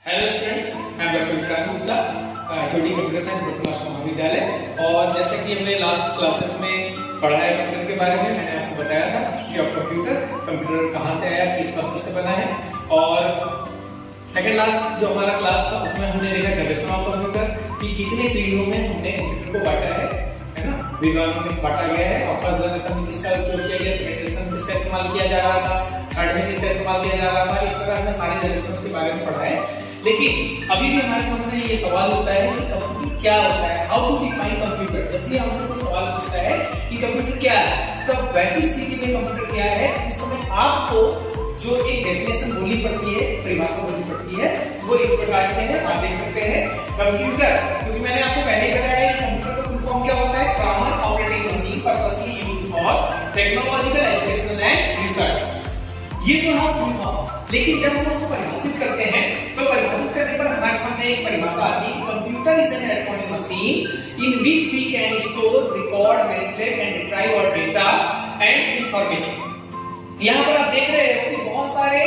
Hello students, मैं doctor Vikrant Gupta, ज्योति computer science वर्तमान महाविद्यालय। और जैसे कि हमने लास्ट क्लासेस में पढ़ा है कंप्यूटर के बारे में, मैंने आपको बताया था हिस्ट्री ऑफ कंप्यूटर, कंप्यूटर कहाँ से आया, किस शब्द से बना है। और सेकंड लास्ट जो हमारा क्लास था उसमें हमने देखा जनरेशन ऑफ कंप्यूटर कि कितने पीढ़ियों में हमने कंप्यूटर को बांटा है ना, विद्वानों में बांटा गया है। और फर्स्ट जनरेशन में किसका उपयोग किया गया, सेकंड जनरेशन में किसका इस्तेमाल किया जा रहा था, थर्ड में किसका इस्तेमाल किया जा रहा था। इस प्रकार हमने सारे जनरेशंस के बारे में पढ़ा है। लेकिन अभी भी हमारे सामने ये सवाल होता है कि कंप्यूटर क्या होता है, हाउ टू डिफाइन कंप्यूटर। जब भी हमसे कोई सवाल पूछता है कि कंप्यूटर क्या है, तो वैसी स्थिति में कंप्यूटर क्या है, उस समय आपको जो एक डेफिनेशन बोलनी पड़ती है, परिभाषा बोलनी पड़ती है, वो इस प्रकार से है। आप देख सकते हैं कंप्यूटर, क्योंकि मैंने आपको पहले ही बताया है कि कंप्यूटर का फुल फॉर्म क्या होता है, common operating machine purposely used for technological educational and research. ये तो है फुल फॉर्म। लेकिन जब हम उसको परिभाषित करते हैं तो परिभाषित करने पर हमारे सामने एक परिभाषा आती है, computer is an electronic machine in which we can store, record, manipulate and retrieve our data and information. यहाँ पर आप देख रहे हो कि बहुत सारे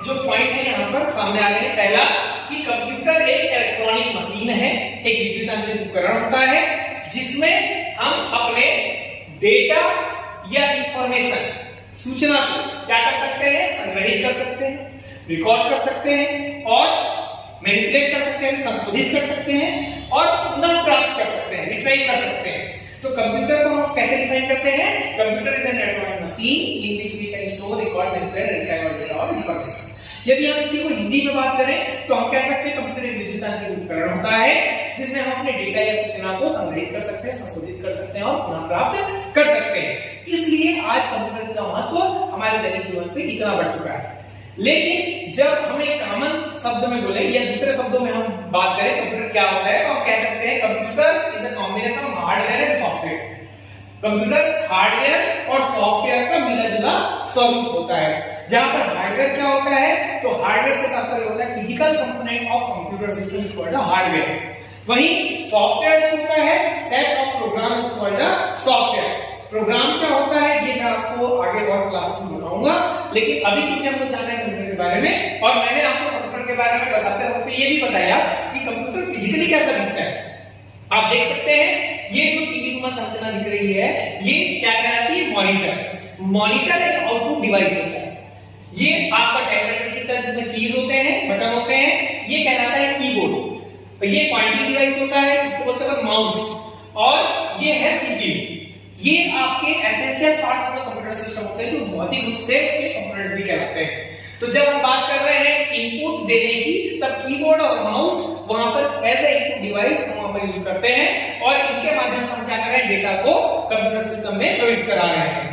जो पॉइंट है यहाँ पर सामने आ रहे हैं। पहला कि कंप्यूटर एक इलेक्ट्रॉनिक मशीन है, एक विद्युत यांत्रिक उपकरण होता है जिसमें हम अपने डेटा या इंफॉर्मेशन, सूचना को क्या कर सकते हैं, संग्रहित कर सकते हैं, रिकॉर्ड कर सकते हैं और मैनिपुलेट कर सकते हैं, संशोधित कर सकते हैं और पुनः प्राप्त कर सकते हैं, रिट्राइव कर सकते हैं। तो कंप्यूटर को हम कैसे डिफाइन करते हैं, computer is an electronic machine in which we can store, record, manipulate and retrieve our data और इंफॉर्मेशन। यदि हम इसी को हिंदी में बात करें तो हम कह सकते हैं कंप्यूटर एक विद्युत यांत्रिक उपकरण होता है जिसमें हम अपने डेटा या सूचना को संग्रहित कर सकते हैं, संशोधित कर सकते हैं और पुनः प्राप्त कर सकते हैं। इसलिए आज कंप्यूटर का महत्व हमारे दैनिक जीवन पे इतना बढ़ चुका है। लेकिन जब हम एक कॉमन शब्द में बोले या दूसरे शब्दों में हम बात करें कंप्यूटर क्या होता है, तो हम कह सकते हैं computer is a combination of hardware and software. Computer hardware और सॉफ्टवेयर का मिला जुला स्वरूप होता है। जहां पर हार्डवेयर क्या होता है, तो हार्डवेयर से तात्पर्य होता है physical component of computer system is called hardware. वहीं सॉफ्टवेयर जो होता है set of program is called software. Program क्या होता है ये मैं आपको आगे और क्लासेस में बताऊंगा, लेकिन अभी क्योंकि हमको जानना है कंप्यूटर के बारे में, और मैंने आपको कंप्यूटर के बारे में बताते वक्त ये भी बताया कि कंप्यूटर फिजिकली कैसा दिखता है। आप देख सकते हैं ये जो टीवी नुमा संरचना दिख रही है, ये क्या कहलाती है, मॉनिटर। मॉनिटर एक आउटपुट डिवाइस होता है। ये आपका टैबलेट की तरह जिसमें कीज होते हैं, बटन होते हैं, ये कहलाता है कीबोर्ड। तो ये पॉइंटिंग डिवाइस होता है, इसको बोलते हैं माउस, और ये है सीपीयू। ये आपके essential parts of the computer system होते हैं जो भौतिक रूप से उसके कंपोनेंट्स भी कहलाते हैं। तो जब हम बात कर रहे हैं इनपुट देने की, तब कीबोर्ड और माउस वहां पर एज ए इनपुट डिवाइस हम वहां पर यूज करते हैं और इनके माध्यम से हम क्या कर रहे हैं, डेटा को कंप्यूटर सिस्टम में प्रविष्ट करा रहे हैं।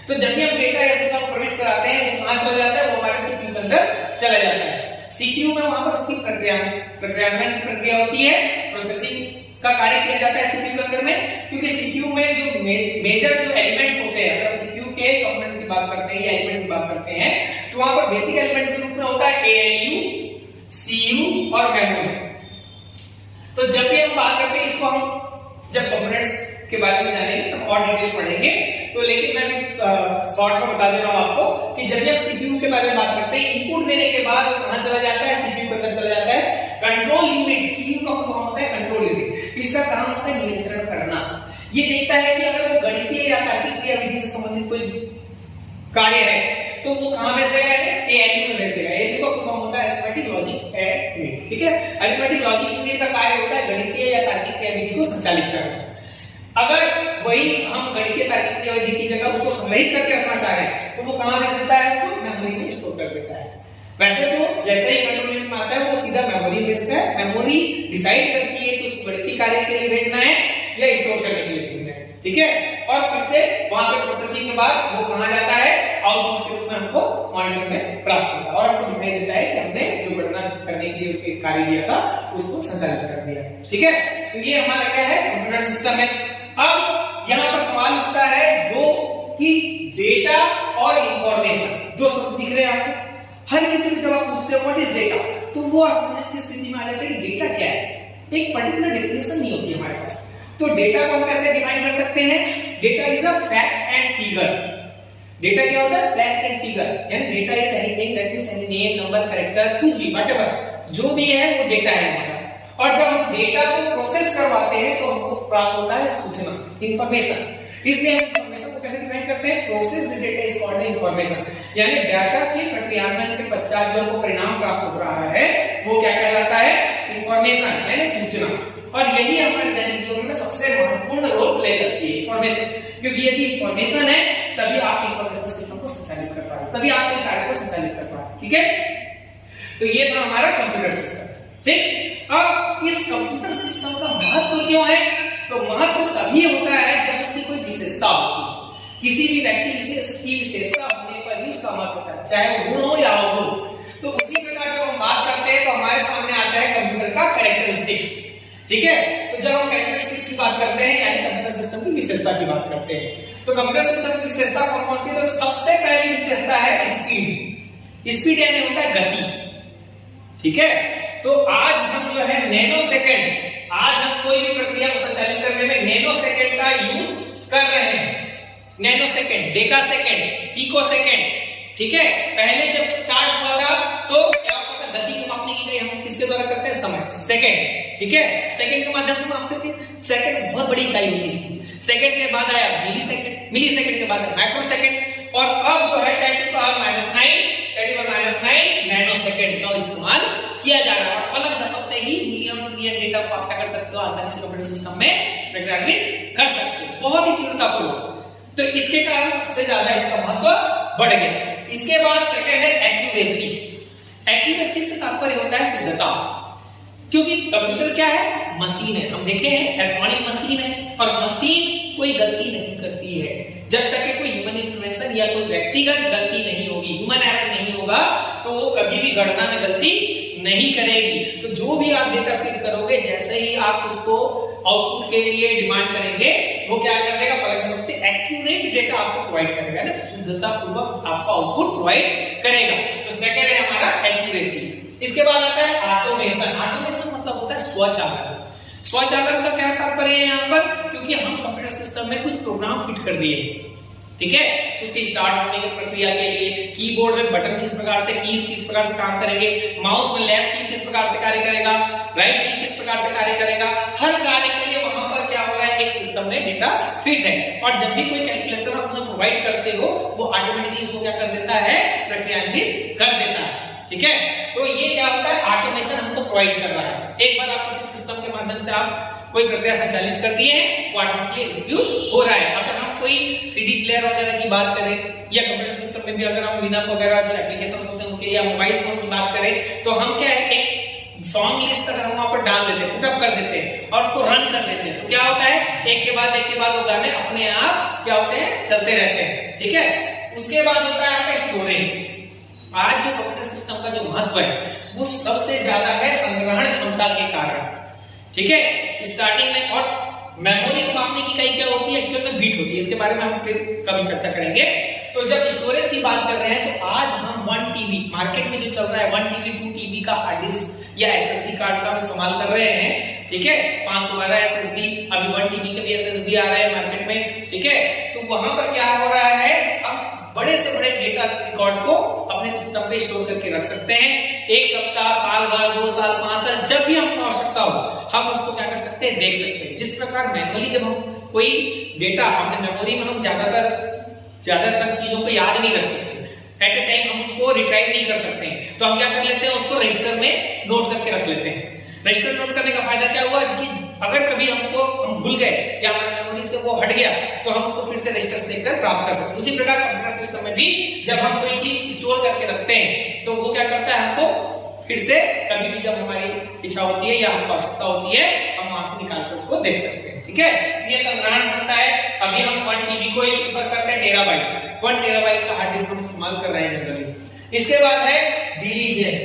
तो जब भी हम डेटा या सूचना को प्रविष्ट कराते हैं वो कहां चला जाता है, वो हमारे सीपीयू के अंदर चला जाता है। सीपीयू में वहां पर उसकी प्रक्रियान्वयन की प्रक्रिया होती है, प्रोसेसिंग का कार्य किया जाता है सीपीयू के अंदर में। क्योंकि सीपीयू में जो मेजर जो एलिमेंट्स होते हैं, अगर सीपीयू के कंपोनेंट्स की बात करते हैं या एलिमेंट्स की बात करते हैं, तो वहां पर बेसिक एलिमेंट्स के रूप में होता है एएलयू, सीयू और मेमोरी। तो जब भी हम बात करते हैं इसको, हम जब कंपोनेंट्स के बारे में जानेंगे तब और डिटेल पढ़ेंगे। तो लेकिन मैं शॉर्ट में बता दे रहा हूं आपको कि जब भी आप सीपीयू के बारे में बात करते हैं, इनपुट देने के बाद कहां चला जाता है, सीपीयू के अंदर चला जाता है। कंट्रोल यूनिट, सीयू का फुल फॉर्म होता है कंट्रोल यूनिट। इसका काम होता है नियंत्रण करना। ये देखता है कि अगर वो गणितीय या तार्किक क्रियाविधि से संबंधित कोई कार्य है तो वो कहां भेज देगा, एएलयू में भेज देगा। एएलयू का फुल फॉर्म होता है अरिथमेटिक लॉजिक यूनिट। ठीक है, अरिथमेटिक लॉजिक यूनिट का कार्य होता है गणितीय या तार्किक क्रियाविधि को संचालित करना। अगर वही हम गणितीय तार्किक क्रियाविधि की जगह उसको संग्रहित करके रखना चाह रहे हैं तो वो कहां भेज देता है, उसको मेमोरी में स्टोर कर देता है। वैसे तो जैसे ही कंट्रोल यूनिट में आता है वो सीधा मेमोरी में भेजता है। मेमोरी डिसाइड करती है कि उसको गणितीय कार्य के लिए भेजना है या स्टोर करने के लिए भेजना है। ठीक है, और फिर से वहां पे प्रोसेसिंग के बाद वो कहां जाता है, आउटपुट के रूप में हमको मॉनिटर में प्राप्त होता है और आपको दिखाई देता है कि हमने जो गणना करने के लिए उसके कार्य दिया था उसको संचालित कर दिया। ठीक है, तो ये हमारा क्या है, कंप्यूटर सिस्टम है। अब यहाँ पर सवाल उठता है दो कि डेटा और इंफॉर्मेशन, दो शब्द दिख रहे हैं आपको। हर किसी को जब आप पूछते हो व्हाट इज डेटा, तो वो असमंजस की स्थिति में आ जाता है कि डेटा क्या है। एक पर्टिकुलर डेफिनेशन नहीं होती हमारे पास। तो डेटा को हम कैसे डिफाइन कर सकते हैं, data is a fact and figure. Data क्या होता है, फैक्ट एंड फिगर। यानी data is anything that means any name, number, character, कुछ भी, व्हाटएवर जो भी है वो डेटा है हमारा। और जब हम डेटा को प्रोसेस करवाते हैं तो हमको प्राप्त होता है सूचना, इंफॉर्मेशन। इसलिए हम इंफॉर्मेशन को कैसे डिफाइन करते हैं? Process data is called information. यानी डाटा के प्रक्रियान्वयन के पश्चात जो हमको परिणाम प्राप्त हो रहा है वो क्या कहलाता है? इंफॉर्मेशन यानी सूचना। और यही हमारे दैनिक जीवन में सबसे महत्वपूर्ण रोल प्ले करती है इंफॉर्मेशन, क्योंकि यदि इंफॉर्मेशन है तभी आप इंफॉर्मेशन सिस्टम को संचालित कर पाए, तभी आप अपने कार्य को संचालित कर पाए। ठीक है, तो ये था हमारा कंप्यूटर सिस्टम। ठीक, अब इस कंप्यूटर सिस्टम का महत्व क्यों है? तो महत्व तभी होता है जब उसकी कोई विशेषता होती है। किसी भी व्यक्ति विशेष की विशेषता होने पर ही उसका महत्व होता है, चाहे गुण हो या अवगुण। तो उसी प्रकार जब हम बात करते हैं तो हमारे सामने आता है कंप्यूटर का कैरेक्टरिस्टिक्स। ठीक है, तो जब हम कैरेक्टरिस्टिक्स की बात करते हैं यानी कंप्यूटर सिस्टम की विशेषता की बात करते हैं, तो कंप्यूटर सिस्टम की विशेषता कौन कौन सी है? तो सबसे पहली विशेषता है स्पीड। स्पीड यानी होता है गति। ठीक है, तो आज हम जो है नैनो सेकंड, आज हम कोई भी प्रक्रिया को संचालित करने में नैनो सेकंड का यूज कर रहे हैं। Nanosecond, decasecond, picosecond. ठीक है, पहले जब स्टार्ट हुआ था तो क्या होता था? गति को मापने की गई हम किसके द्वारा करते हैं? समय, सेकंड। ठीक है, सेकंड के माध्यम से मापते थे। सेकंड बहुत बड़ी इकाई होती थी। सेकंड के बाद आया मिली सेकंड, मिली सेकंड के बाद माइक्रो सेकंड, और अब जो है 10 टू पावर -9 नैनो सेकंड का इस्तेमाल किया जा रहा है। पलक झपकते ही मिलियन ट्रिलियन डेटा को आप क्या कर सकते हो? आसानी से कंप्यूटर सिस्टम में प्रक्रियान्वित कर सकते हो, बहुत ही तीव्रतापूर्वक। तो इसके कारण सबसे ज्यादा इसका महत्व बढ़ गया। इसके बाद सेकंड है एक्यूरेसी। एक्यूरेसी से तात्पर्य होता है शुद्धता, क्योंकि कंप्यूटर क्या है? मशीन है। हम देखे हैं इलेक्ट्रॉनिक मशीन है, और मशीन कोई गलती नहीं करती है जब तक कि कोई ह्यूमन इंटरवेंशन या कोई व्यक्तिगत गलती नहीं होगी, ह्यूमन एरर नहीं होगा, तो वो कभी भी गणना में गलती नहीं करेगी। तो जो भी आप डेटा फीड करोगे, जैसे ही आप उसको आउटपुट के लिए डिमांड करेंगे, वो क्या कर देगा? पलक झपकते एक्यूरेट डेटा आपको प्रोवाइड करेगा, ना शुद्धता पूर्वक आपको आउटपुट प्रोवाइड करेगा। तो सेकंड है हमारा एक्यूरेसी। इसके बाद आता है ऑटोमेशन। ऑटोमेशन मतलब होता है स्वचालन। स्वचालन का क्या तात्पर्य है यहाँ पर? क्योंकि हम कंप्यूटर सिस्टम में कुछ प्रोग्राम फिट कर दिए, ठीक है, उसकी स्टार्ट होने की प्रक्रिया के लिए कीबोर्ड में बटन किस प्रकार से, कीज किस प्रकार से काम करेंगे, माउस में लेफ्ट क्लिक किस प्रकार से कार्य करेगा, राइट क्लिक किस प्रकार से कार्य करेगा, हर कार्य के लिए वहां पर क्या हो रहा है? एक सिस्टम में डेटा फिट है। और जब भी कोई कैलकुलेशन आप उसमें प्रोवाइड करते हो, वो ऑटोमेटिकली इसको क्या कर देता है? प्रक्रियान्वित कर देता है। ठीक है, तो ये क्या होता है? ऑटोमेशन हमको प्रोवाइड कर रहा है। एक बार आप किसी सिस्टम के माध्यम से आप कोई प्रक्रिया संचालित कर दिए हैं, वो ऑटोमेटिकली एग्जीक्यूट हो रहा है। अगर हम कोई सीडी प्लेयर वगैरह की बात करें, या कंप्यूटर सिस्टम में भी अगर हम विनप वगैरह जो एप्लीकेशन होते हैं उनके, या मोबाइल फोन की बात करें, तो हम क्या है? एक सॉन्ग लिस्ट अगर हम वहां पर डाल देते हैं, पुटअप कर देते हैं और उसको रन कर देते हैं, तो क्या होता है? एक के बाद वो गाने अपने आप क्या होते हैं? चलते रहते हैं। ठीक है, उसके बाद होता है आपका स्टोरेज। आज जो कंप्यूटर सिस्टम का जो महत्व है वो सबसे ज्यादा है संग्रहण क्षमता के कारण। ठीक है, स्टार्टिंग में, और मेमोरी को मापने की इकाई क्या होती है? एक्चुअल में बीट होती है। इसके बारे में हम फिर कभी चर्चा करेंगे। तो जब स्टोरेज की बात कर रहे हैं, तो आज हम 1 टीबी मार्केट में जो चल रहा है, 1 टीबी 2 टीबी का हार्ड डिस्क या एसएसडी कार्ड का इस्तेमाल कर रहे हैं। ठीक है, 512 एसएसडी, अभी 1 टीबी के भी एसएसडी आ रहे हैं मार्केट में। ठीक है, तो वहां पर क्या हो रहा है? हम बड़े से बड़े डेटा रिकॉर्ड को अपने सिस्टम पे स्टोर करके रख सकते हैं। 1 सप्ताह, साल भर, 2 साल, 5 साल, जब भी हमको आवश्यकता हो हम उसको क्या कर सकते हैं? देख सकते हैं। जिस प्रकार मैनुअली जब हम कोई डेटा अपने मेमोरी में, हम ज्यादातर चीजों को याद नहीं रख सकते, एट ए टाइम हम उसको रिट्राइव नहीं कर सकते हैं, तो हम क्या कर लेते हैं? उसको रजिस्टर में नोट करके रख लेते हैं। रजिस्टर नोट करने का फायदा क्या हुआ कि अगर कभी हम भूल गए या हमारी मेमोरी से वो हट गया, तो हम उसको फिर से रजिस्टर से लेकर प्राप्त कर सकते हैं। उसी प्रकार कंप्यूटर सिस्टम में भी जब हम कोई चीज स्टोर करके रखते हैं, तो वो क्या करता है? हमको फिर से कभी भी जब हमारी इच्छा होती है या हमको आवश्यकता होती है, हम वहां से निकाल कर उसको देख सकते हैं। ठीक है, तो ये संग्रहण क्षमता है। अभी हम 1 टीबी को ही प्रेफर करते हैं, टेराबाइट, 1 टेराबाइट का हार्ड डिस्क हम इस्तेमाल कर रहे हैं जनरली। इसके बाद है डिलीजेंस।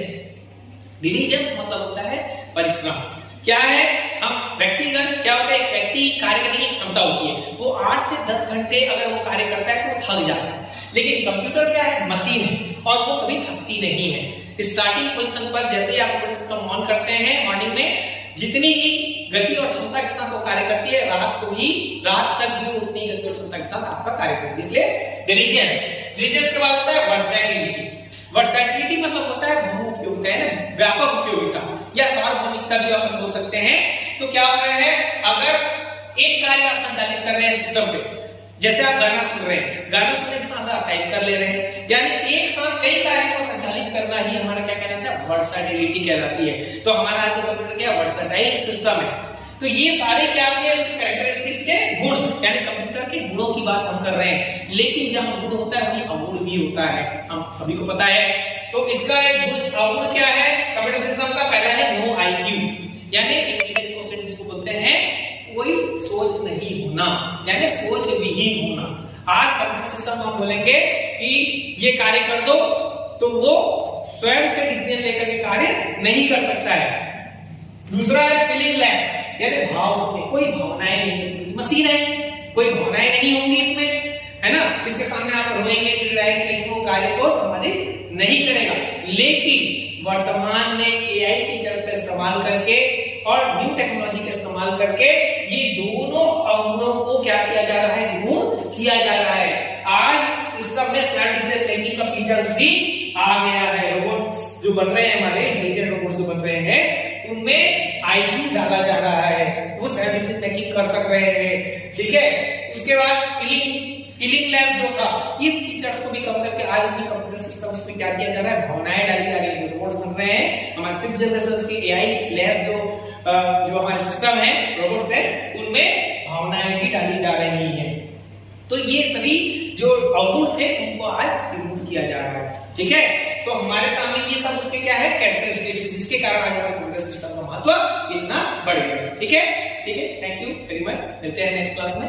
डिलीजेंस मतलब होता है परिश्रम। क्या है? हम व्यक्तिगत क्या होता है? एक व्यक्ति कार्य करने की क्षमता होती है, वो 8 से 10 घंटे अगर वो कार्य करता है तो वो थक जाता है। लेकिन कंप्यूटर क्या है? मशीन है, और वो कभी थकती नहीं है। स्टार्टिंग पोजीशन पर जैसे ही आप कंप्यूटर सिस्टम ऑन करते हैं मॉर्निंग में, जितनी ही गति और क्षमता के साथ वो कार्य करती है, रात तक भी उतनी गति और क्षमता के साथ आपका कार्य करेगी। इसलिए डिलीजेंस। डिलीजेंस के बाद होता है वर्सैटिलिटी। वर्सैटिलिटी मतलब होता है बहुउपयोगिता, है ना, व्यापक उपयोगिता या सार्वभौमिकता भी अपन बोल सकते हैं। तो क्या हो रहा है, अगर एक कार्य आप संचालित कर रहे हैं सिस्टम पे, जैसे आप गाना सुन रहे हैं, गाना सुनने के साथ साथ टाइप कर ले रहे हैं, यानी एक साथ कई कार्य को संचालित करना ही हमारा क्या कहलाता है, वर्सैटिलिटी कहलाती है। तो हमारा आज का कंप्यूटर क्या वर्सटाइल सिस्टम है। तो ये सारे क्या थे, कैरेक्टरिस्टिक्स के गुण, यानी कंप्यूटर के गुणों की बात हम कर रहे हैं। लेकिन जहां गुण होता है वहीं अवगुण भी होता है, हम सभी को पता है। तो इसका एक गुण अवगुण क्या है कंप्यूटर सिस्टम का, पहला है नो आईक्यू, यानी इंटेलिजेंट क्वेश्चन जिसको बोलते हैं, कोई सोच नहीं होना, यानी सोच विहीन होना। आज कंप्यूटर सिस्टम को हम बोलेंगे कि ये कार्य कर दो, तो वो स्वयं से डिसीजन लेकर के कार्य नहीं कर सकता है। दूसरा है फीलिंगलेस, यानी भाव शून्य, कोई भावनाएं नहीं है, मशीन है, कोई भावनाएं नहीं होंगी इसमें, है ना। इसके सामने आप रोएंगे चिल्लाएंगे, लेकिन वो कार्य को संपादित नहीं करेगा। लेकिन वर्तमान में एआई फीचर्स का इस्तेमाल करके और न्यू टेक्नोलॉजी का इस्तेमाल करके ये दोनों अवगुणों को क्या किया जा रहा है, रिमूव किया जा रहा है। आज सिस्टम में सेल्फ डिसीजन मेकिंग का फीचर्स भी आ गया है। रोबोट्स जो बन रहे हैं, हमारे इंटेलिजेंट रोबोट्स जो बन रहे हैं, उनमें आईक्यू डाला जा रहा है, वो सेल्फ डिसीजन मेकिंग कर सक रहे हैं, ठीक है। उसके बाद फीलिंगलेस जो था, इस फीचर्स को भी कम करके आज के कंप्यूटर सिस्टम्स में क्या किया जा रहा है, भावनाएं डाली जा रही है। जो रोबोट्स बन रहे हैं हमारे फिफ्थ जनरेशन के एआई लेस जो हमारे सिस्टम है, रोबोट्स है, उनमें भावनाएं भी डाली जा रही हैं। तो ये सभी जो अवगुण थे उनको आज रिमूव किया जा रहा है, ठीक है। तो हमारे सामने ये सब उसके क्या है, कैरेक्टरिस्टिक्स, जिसके कारण आज हमारे कंप्यूटर सिस्टम का महत्व इतना बढ़ गया, ठीक है। थैंक यू वेरी मच, मिलते हैं नेक्स्ट क्लास में।